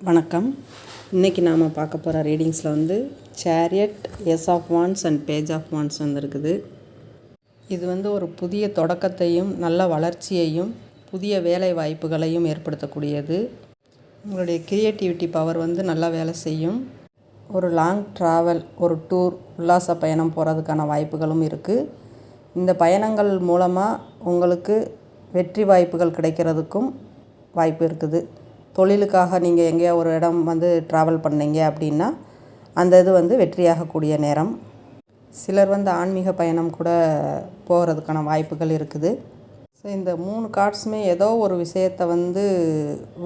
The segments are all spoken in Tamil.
வணக்கம். இன்றைக்கி நாம் பார்க்க போகிற ரீடிங்ஸில் Chariot, Ace of Wands and Page of Wands வந்திருக்குது. இது ஒரு புதிய தொடக்கத்தையும் நல்ல வளர்ச்சியையும் புதிய வேலை வாய்ப்புகளையும் ஏற்படுத்தக்கூடியது. உங்களுடைய க்ரியேட்டிவிட்டி பவர் நல்லா வேலை செய்யும். ஒரு லாங் ட்ராவல், ஒரு டூர், உல்லாச பயணம் போகிறதுக்கான வாய்ப்புகளும் இருக்குது. இந்த பயணங்கள் மூலமாக உங்களுக்கு வெற்றி வாய்ப்புகள் கிடைக்கிறதுக்கும் வாய்ப்பு இருக்குது. தொழிலுக்காக நீங்கள் எங்கேயோ ஒரு இடம் ட்ராவல் பண்ணீங்க அப்படின்னா அந்த இது வெற்றியாகக்கூடிய நேரம். சிலர் ஆன்மீக பயணம் கூட போகிறதுக்கான வாய்ப்புகள் இருக்குது. ஸோ இந்த 3 கார்ட்ஸுமே ஏதோ ஒரு விஷயத்தை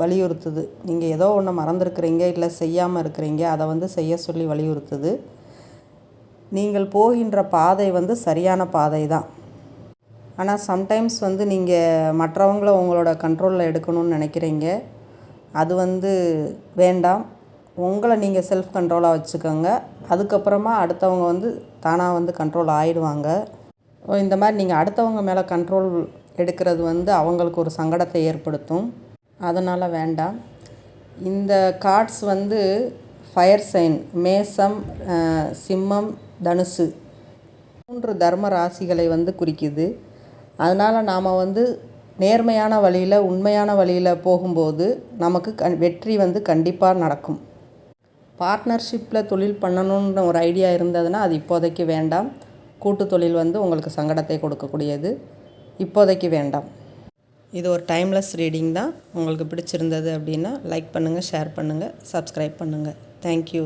வலியுறுத்துது. நீங்கள் ஏதோ ஒன்று மறந்துருக்கிறீங்க, இல்லை செய்யாமல் இருக்கிறீங்க, அதை செய்ய சொல்லி வலியுறுத்துது. நீங்கள் போகின்ற பாதை சரியான பாதை தான். ஆனால் சம்டைம்ஸ் நீங்கள் மற்றவங்கள உங்களோட கண்ட்ரோலில் எடுக்கணும்னு நினைக்கிறீங்க. அது வேண்டாம். உங்களை நீங்கள் செல்ஃப் கண்ட்ரோலாக வச்சுக்கோங்க. அதுக்கப்புறமா அடுத்தவங்க தானாக கண்ட்ரோல் ஆகிடுவாங்க. இந்த மாதிரி நீங்கள் அடுத்தவங்க மேலே கண்ட்ரோல் எடுக்கிறது அவங்களுக்கு ஒரு சங்கடத்தை ஏற்படுத்தும். அதனால் வேண்டாம். இந்த கார்ட்ஸ் ஃபயர் சைன், மேசம், சிம்மம், தனுசு 3 தர்ம ராசிகளை குறிக்குது. அதனால் நாம் நேர்மையான வழியில், உண்மையான வழியில் போகும்போது நமக்கு வெற்றி கண்டிப்பாக நடக்கும். பார்ட்னர்ஷிப்பில் தொழில் பண்ணணுன்ற ஒரு ஐடியா இருந்ததுன்னா அது இப்போதைக்கு வேண்டாம். கூட்டு தொழில் உங்களுக்கு சங்கடத்தை கொடுக்கக்கூடியது. இப்போதைக்கு வேண்டாம். இது ஒரு டைம்லெஸ் ரீடிங் தான். உங்களுக்கு பிடிச்சிருந்தது அப்படின்னா லைக் பண்ணுங்கள், ஷேர் பண்ணுங்கள், சப்ஸ்கிரைப் பண்ணுங்கள். தேங்க்யூ.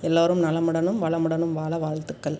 எல்லோரும் நலமுடனும் வளமுடனும் வாழ வாழ்த்துக்கள்.